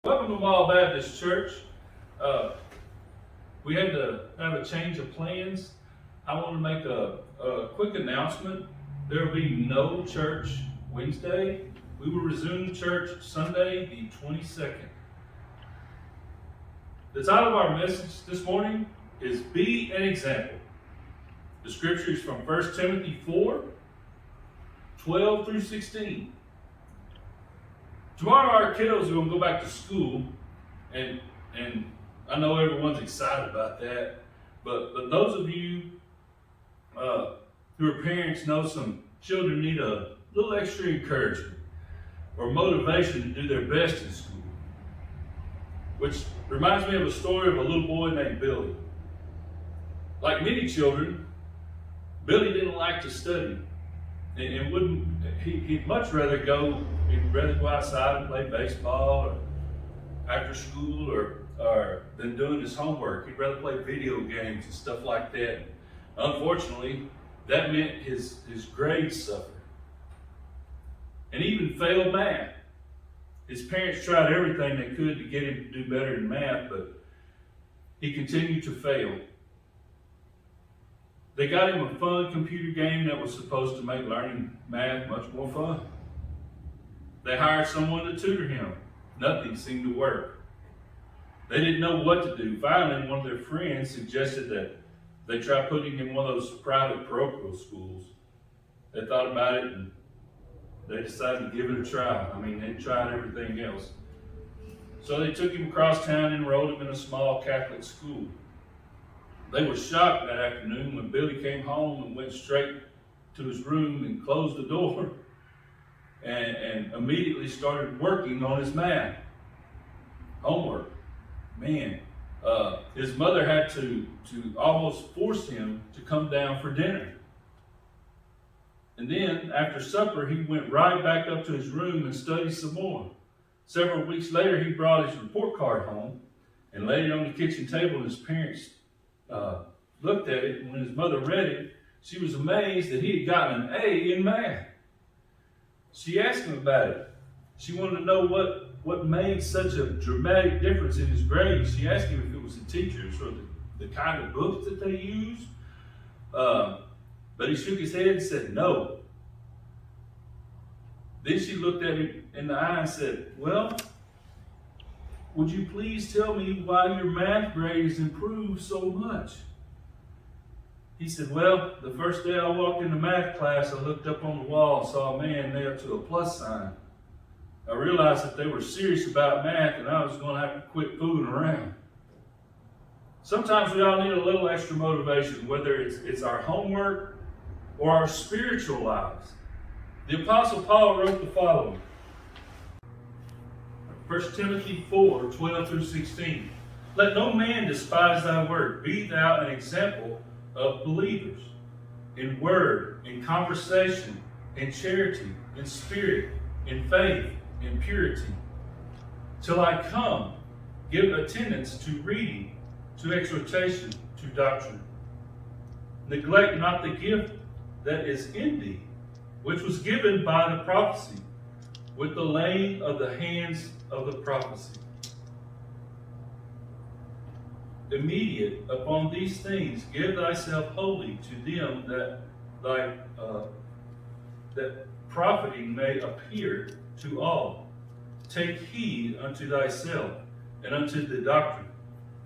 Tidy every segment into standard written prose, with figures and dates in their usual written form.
Welcome to Mall Baptist Church. We had to have a change of plans. I want to make a quick announcement. There will be no church Wednesday. We will resume church Sunday, the 22nd. The title of our message this morning is Be an Example. The scripture is from 1 Timothy 4, 12 through 16. Tomorrow our kiddos are going to go back to school, and I know everyone's excited about that, but those of you who are parents know some children need a little extra encouragement or motivation to do their best in school. Which reminds me of a story of a little boy named Billy. Like many children, Billy didn't like to study. And he'd much rather go outside and play baseball or after school or than doing his homework. He'd rather play video games and stuff like that. Unfortunately, that meant his grades suffered. And he even failed math. His parents tried everything they could to get him to do better in math, but he continued to fail. They got him a fun computer game that was supposed to make learning math much more fun. They hired someone to tutor him. Nothing seemed to work. They didn't know what to do. Finally, one of their friends suggested that they try putting him in one of those private parochial schools. They thought about it and they decided to give it a try. They tried everything else. So they took him across town and enrolled him in a small Catholic school. They were shocked that afternoon when Billy came home and went straight to his room and closed the door and immediately started working on his math homework. His mother had to almost force him to come down for dinner. And then after supper, he went right back up to his room and studied some more. Several weeks later, he brought his report card home and laid it on the kitchen table, and his parents looked at it, and when his mother read it, she was amazed that he had gotten an A in math. She asked him about it. She wanted to know what made such a dramatic difference in his grades. She asked him if it was the teachers or the kind of books that they used. But he shook his head and said no. Then she looked at him in the eye and said, "Well, would you please tell me why your math grade has improved so much?" He said, "Well, the first day I walked into math class, I looked up on the wall and saw a man nailed to a plus sign. I realized that they were serious about math and I was going to have to quit fooling around." Sometimes we all need a little extra motivation, whether it's our homework or our spiritual lives. The Apostle Paul wrote the following. 1 Timothy 4, 12 through 16. "Let no man despise thy word. Be thou an example of believers, in word, in conversation, in charity, in spirit, in faith, in purity. Till I come, give attendance to reading, to exhortation, to doctrine. Neglect not the gift that is in thee, which was given by the prophecy, with the laying of the hands of the prophecy. Immediate upon these things, give thyself wholly to them that profiting may appear to all. Take heed unto thyself and unto the doctrine.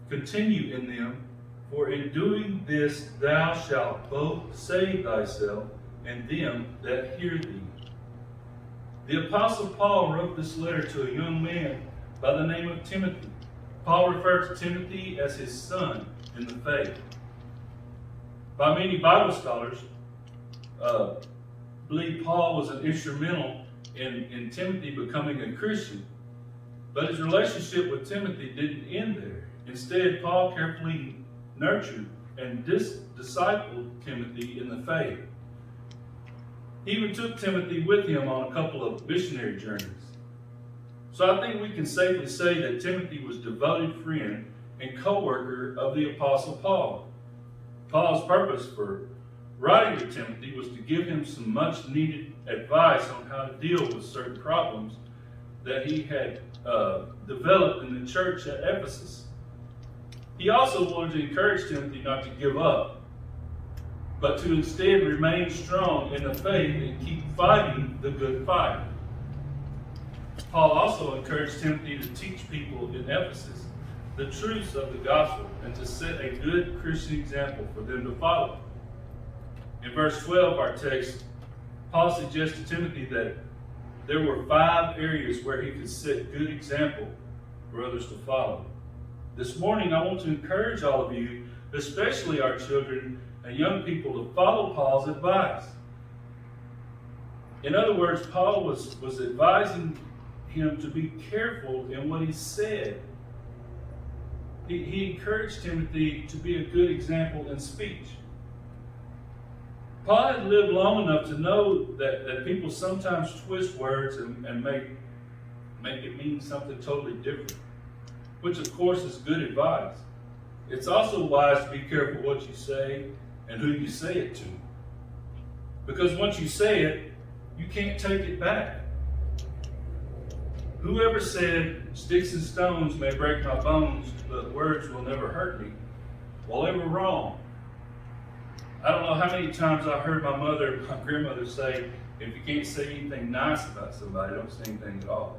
Continue in them, for in doing this thou shalt both save thyself and them that hear thee." The Apostle Paul wrote this letter to a young man by the name of Timothy. Paul referred to Timothy as his son in the faith. By many Bible scholars, believe Paul was an instrumental in Timothy becoming a Christian. But his relationship with Timothy didn't end there. Instead, Paul carefully nurtured and discipled Timothy in the faith. He even took Timothy with him on a couple of missionary journeys. So I think we can safely say that Timothy was a devoted friend and co-worker of the Apostle Paul. Paul's purpose for writing to Timothy was to give him some much needed advice on how to deal with certain problems that he had developed in the church at Ephesus. He also wanted to encourage Timothy not to give up, but to instead remain strong in the faith and keep fighting the good fight. Paul also encouraged Timothy to teach people in Ephesus the truths of the gospel and to set a good Christian example for them to follow. In verse 12 of our text, Paul suggests to Timothy that there were 5 areas where he could set good example for others to follow. This morning, I want to encourage all of you, especially our children and young people, to follow Paul's advice. In other words, Paul was advising him to be careful in what he said. He encouraged Timothy to be a good example in speech. Paul had lived long enough to know that people sometimes twist words and make it mean something totally different, which of course is good advice. It's also wise to be careful what you say and who you say it to. Because once you say it, you can't take it back. Whoever said, "Sticks and stones may break my bones, but words will never hurt me," well, they were wrong. I don't know how many times I heard my grandmother say, if you can't say anything nice about somebody, don't say anything at all.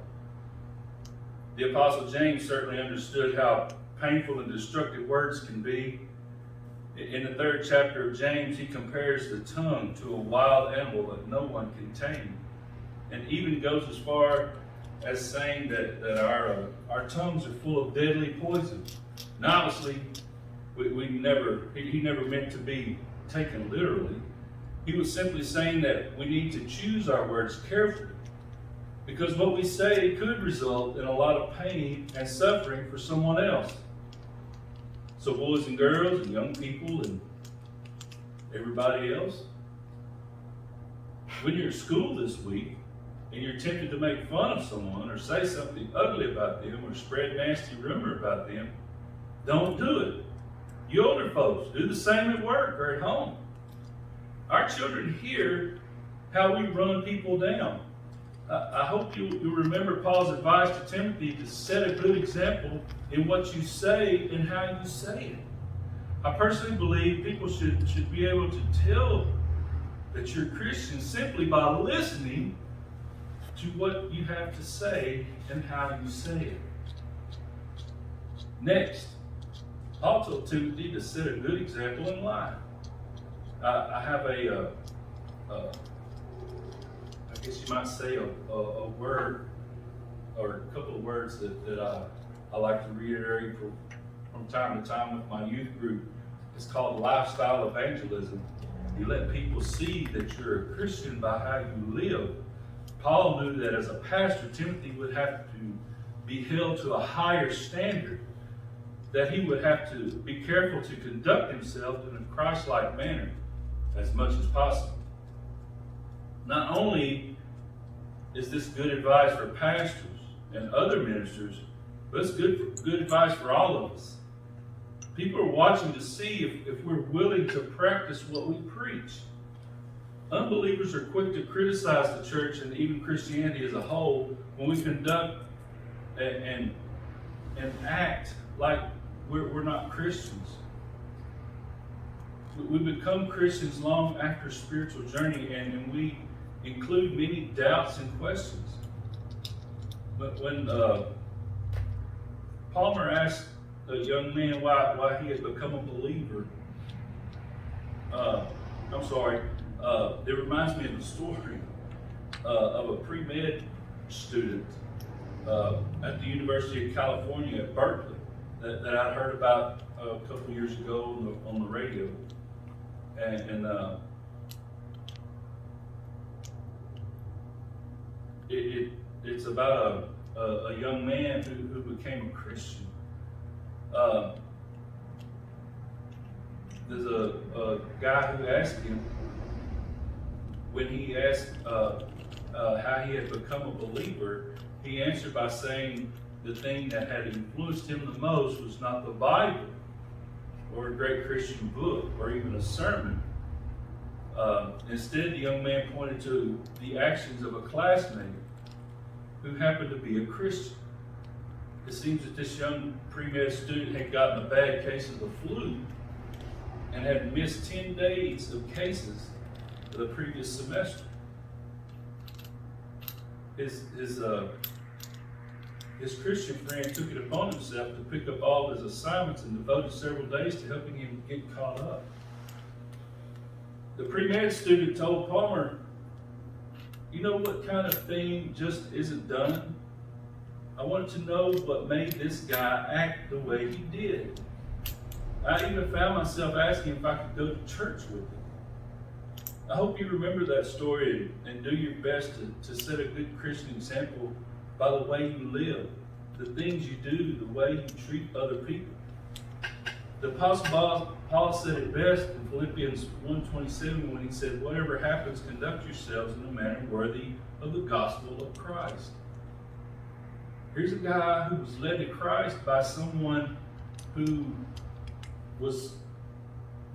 The Apostle James certainly understood how painful and destructive words can be. In the 3rd chapter of James, he compares the tongue to a wild animal that no one can tame, and even goes as far as saying that our tongues are full of deadly poison. Now, obviously, he never meant to be taken literally. He was simply saying that we need to choose our words carefully, because what we say could result in a lot of pain and suffering for someone else. So boys and girls and young people and everybody else, when you're at school this week and you're tempted to make fun of someone or say something ugly about them or spread nasty rumor about them, don't do it. You older folks, do the same at work or at home. Our children hear how we run people down. I hope you remember Paul's advice to Timothy to set a good example in what you say and how you say it. I personally believe people should be able to tell that you're Christian simply by listening to what you have to say and how you say it. Next, Paul told Timothy to set a good example in life. I have I guess you might say a word or a couple of words that I like to reiterate from time to time with my youth group. It's called lifestyle evangelism. You let people see that you're a Christian by how you live. Paul knew that as a pastor, Timothy would have to be held to a higher standard, that he would have to be careful to conduct himself in a Christ-like manner as much as possible. Not only is this good advice for pastors and other ministers, but it's good advice for all of us. People are watching to see if we're willing to practice what we preach. Unbelievers are quick to criticize the church and even Christianity as a whole when we conduct and act like we're not Christians. We become Christians long after a spiritual journey, and we include many doubts and questions. But when Palmer asked a young man why he had become a believer, it reminds me of a story of a pre-med student at the University of California at Berkeley that I'd heard about a couple years ago on the radio. And it's about a young man who became a Christian. There's a guy who asked him, when he asked how he had become a believer, he answered by saying the thing that had influenced him the most was not the Bible or a great Christian book or even a sermon. Instead, the young man pointed to the actions of a classmate who happened to be a Christian. It seems that this young pre-med student had gotten a bad case of the flu and had missed 10 days of cases for the previous semester. His Christian friend took it upon himself to pick up all his assignments and devoted several days to helping him get caught up. The pre-med student told Palmer, "You know what kind of thing just isn't done? I wanted to know what made this guy act the way he did. I even found myself asking if I could go to church with him." I hope you remember that story and do your best to set a good Christian example by the way you live, the things you do, the way you treat other people. The Apostle Paul said it best in Philippians 1:27 when he said, "Whatever happens, conduct yourselves in a manner worthy of the gospel of Christ." Here's a guy who was led to Christ by someone who was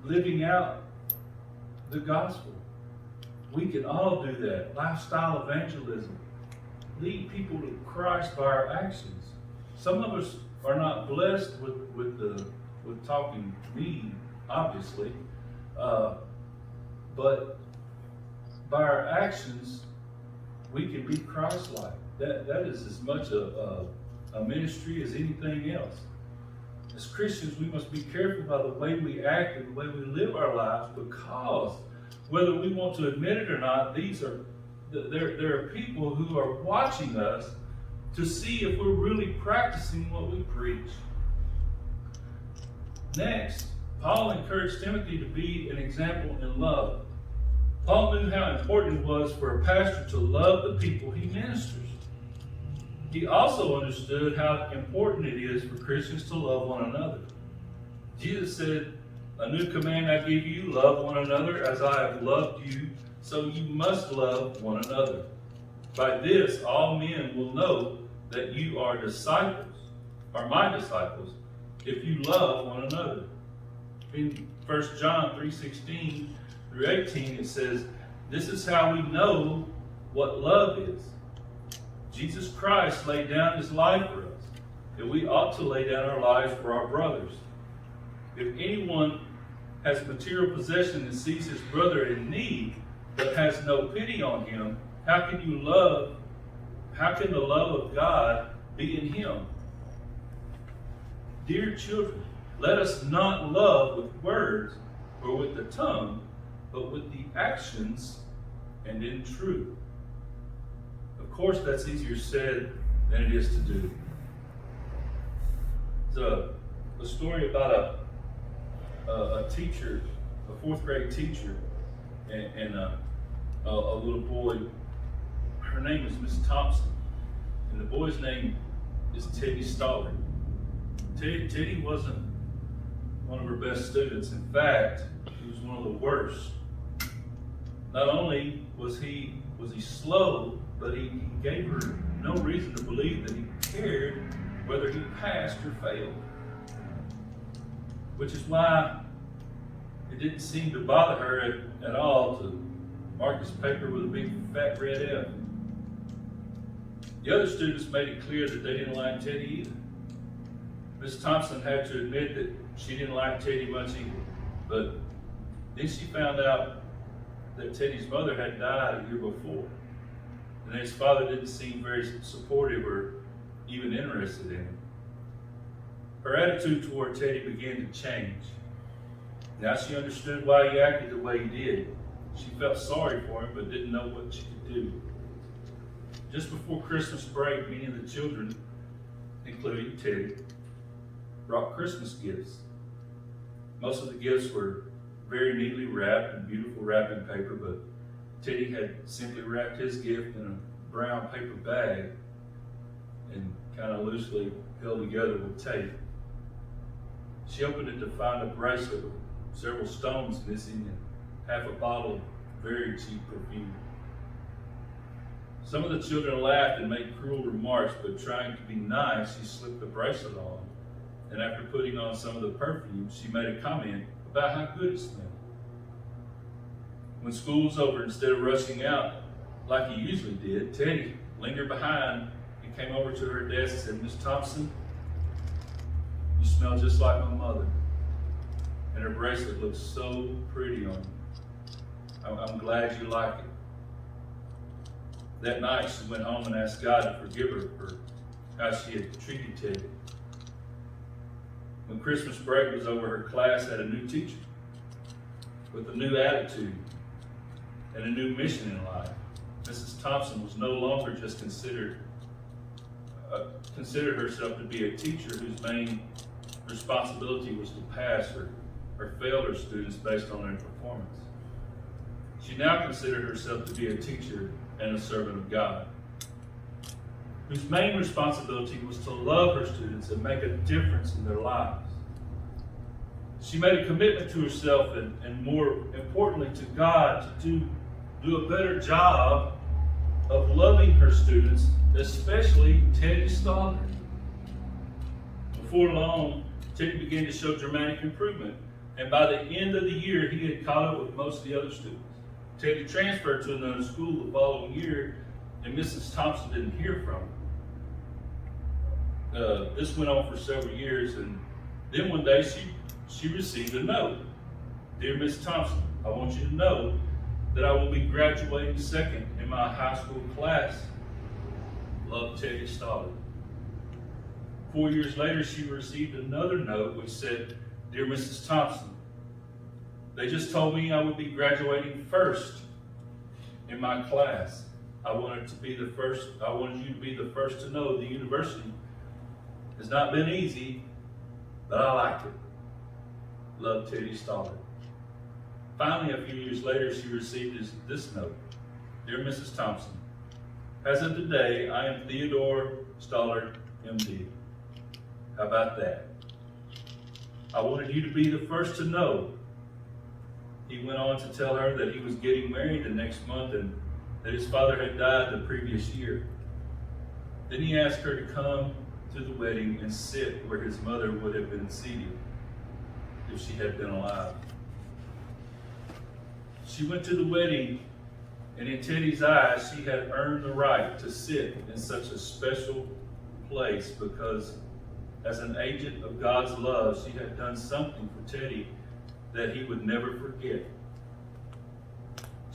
living out the gospel. We can all do that. Lifestyle evangelism. Lead people to Christ by our actions. Some of us are not blessed with talking mean, obviously, but by our actions, we can be Christ-like. That is as much a ministry as anything else. As Christians, we must be careful about the way we act and the way we live our lives, because whether we want to admit it or not, there are people who are watching us to see if we're really practicing what we preach. Next, Paul encouraged Timothy to be an example in love. Paul knew how important it was for a pastor to love the people he ministers. He also understood how important it is for Christians to love one another. Jesus said, "A new command I give you, love one another as I have loved you, so you must love one another. By this, all men will know that you are my disciples, if you love one another." In 1 John 3:16 through 18, it says, "This is how we know what love is. Jesus Christ laid down his life for us, and we ought to lay down our lives for our brothers. If anyone has material possession and sees his brother in need, but has no pity on him, how can the love of God be in him? Dear children, let us not love with words or with the tongue, but with the actions and in truth." Of course, that's easier said than it is to do. There's a story about a teacher, a fourth grade teacher, and a little boy. Her name is Miss Thompson, and the boy's name is Teddy Stoller. Teddy wasn't one of her best students. In fact, he was one of the worst. Not only was he slow, but he gave her no reason to believe that he cared whether he passed or failed. Which is why it didn't seem to bother her at all to mark his paper with a big fat red F. The other students made it clear that they didn't like Teddy either. Miss Thompson had to admit that she didn't like Teddy much either. But then she found out that Teddy's mother had died a year before, and his father didn't seem very supportive or even interested in him. Her attitude toward Teddy began to change. Now she understood why he acted the way he did. She felt sorry for him, but didn't know what she could do. Just before Christmas break, many of the children, including Teddy, brought Christmas gifts. Most of the gifts were very neatly wrapped in beautiful wrapping paper, but Teddy had simply wrapped his gift in a brown paper bag and kind of loosely held together with tape. She opened it to find a bracelet with several stones missing and half a bottle of very cheap perfume. Some of the children laughed and made cruel remarks, but trying to be nice, she slipped the bracelet on, and after putting on some of the perfume, she made a comment about how good it smelled. When school was over, instead of rushing out like he usually did, Teddy lingered behind and came over to her desk and said, "Miss Thompson, you smell just like my mother. And her bracelet looks so pretty on you. I'm glad you like it." That night she went home and asked God to forgive her for how she had treated Teddy. When Christmas break was over, her class had a new teacher with a new attitude and a new mission in life. Mrs. Thompson was no longer just considered herself to be a teacher whose main responsibility was to pass or fail her students based on their performance. She now considered herself to be a teacher and a servant of God, whose main responsibility was to love her students and make a difference in their lives. She made a commitment to herself and more importantly to God to do a better job of loving her students, especially Teddy Stoddard. Before long, Teddy began to show dramatic improvement, and by the end of the year, he had caught up with most of the other students. Teddy transferred to another school the following year, and Mrs. Thompson didn't hear from him. This went on for several years, and then one day she received a note. "Dear Miss Thompson, I want you to know that I will be graduating second in my high school class. Love, Teddy Stoddard." 4 years later, she received another note which said, "Dear Mrs. Thompson, they just told me I would be graduating first in my class. I wanted you to be the first to know the university has not been easy, but I like it. Love, Teddy Stoddard." Finally, a few years later, she received this note. "Dear Mrs. Thompson, as of today, I am Theodore Stoddard, MD. How about that? I wanted you to be the first to know." He went on to tell her that he was getting married the next month and that his father had died the previous year. Then he asked her to come to the wedding and sit where his mother would have been seated if she had been alive. She went to the wedding, and in Teddy's eyes, she had earned the right to sit in such a special place because as an agent of God's love, she had done something for Teddy that he would never forget.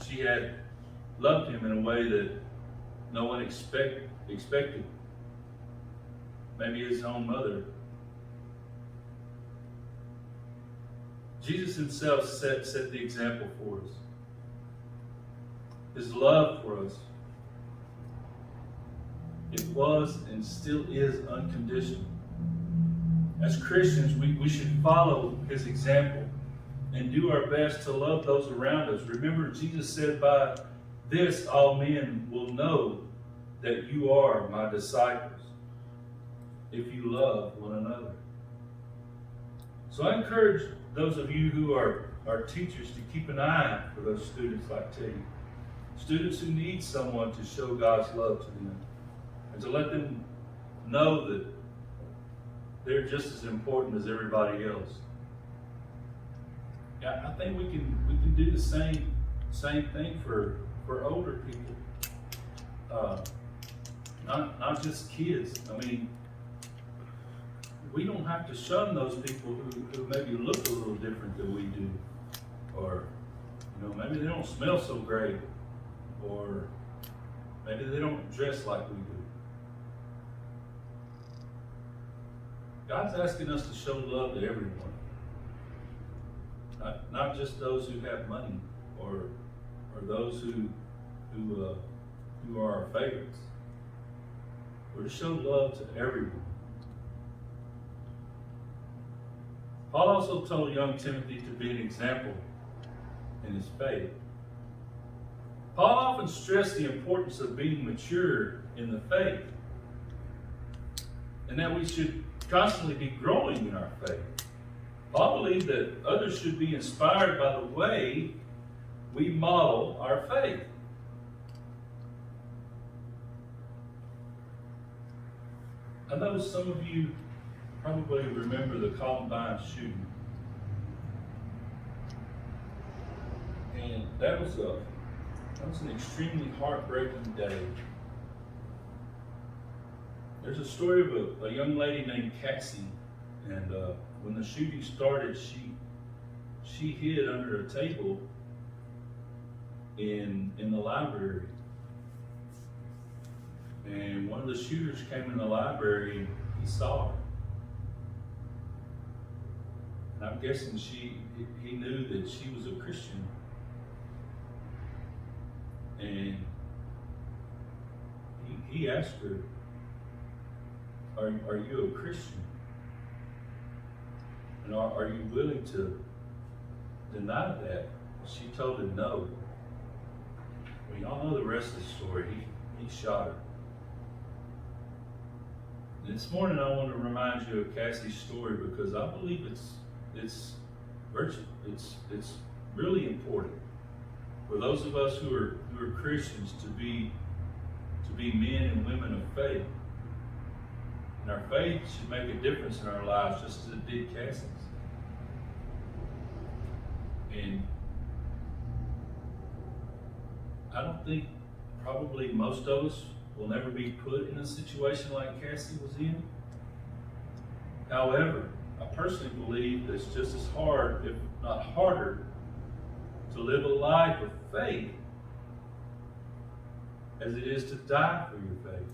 She had loved him in a way that no one expected. Maybe his own mother. Jesus himself set the example for us. His love for us, it was and still is unconditional. As Christians, we should follow his example and do our best to love those around us. Remember, Jesus said, "By this all men will know that you are my disciples, if you love one another." So I encourage those of you who are teachers to keep an eye for those students like Teddy. Students who need someone to show God's love to them and to let them know that they're just as important as everybody else. Yeah, I think we can do the same thing for older people, not just kids. I mean, we don't have to shun those people who maybe look a little different than we do, or maybe they don't smell so great, or maybe they don't dress like we do. God's asking us to show love to everyone, not just those who have money or those who are our favorites. We're to show love to everyone. Paul also told young Timothy to be an example in his faith. Paul often stressed the importance of being mature in the faith, and that we should constantly be growing in our faith. Paul believed that others should be inspired by the way we model our faith. I know some of you probably remember the Columbine shooting. And that was an extremely heartbreaking day There's a story of a young lady named Cassie, and when the shooting started, she hid under a table in the library. And one of the shooters came in the library and he saw her. And I'm guessing he knew that she was a Christian. And he asked her, are you a Christian? And are you willing to deny that? She told him no. Well, y'all know the rest of the story. He shot her. And this morning I want to remind you of Cassie's story because I believe it's really important for those of us who are Christians to be men and women of faith. And our faith should make a difference in our lives just as it did Cassie's. And I don't think probably most of us will never be put in a situation like Cassie was in. However, I personally believe that it's just as hard, if not harder, to live a life of faith as it is to die for your faith.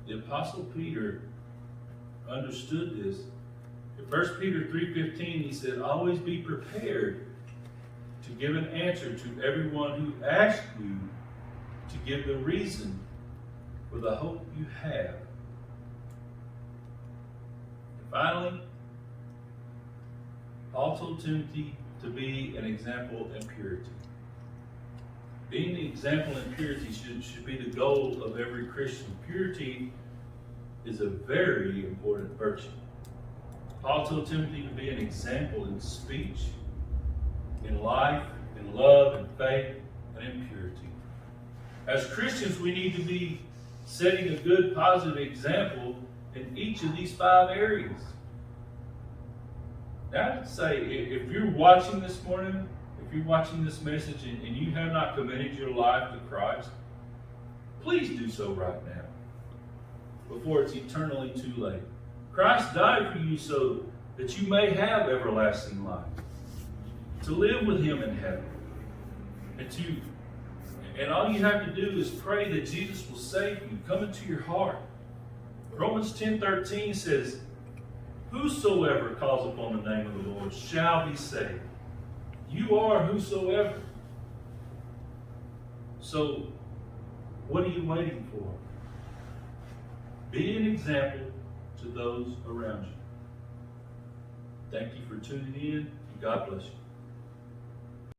The Apostle Peter understood this. In 1 Peter 3:15, he said, always be prepared to give an answer to everyone who asks you to give the reason for the hope you have. And finally, Paul told Timothy to be an example in purity. Being the example in purity should be the goal of every Christian. Purity is a very important virtue. Paul told Timothy to be an example in speech, in life, in love, in faith, and in purity. As Christians, we need to be setting a good, positive example in each of these 5 areas. Now, I'd say, if you're watching this morning, if you're watching this message and you have not committed your life to Christ, please do so right now, before it's eternally too late. Christ died for you so that you may have everlasting life, to live with Him in heaven, and all you have to do is pray that Jesus will save you, come into your heart. Romans 10:13 says, whosoever calls upon the name of the Lord shall be saved. You are whosoever. So, what are you waiting for? Be an example to those around you. Thank you for tuning in, and God bless you.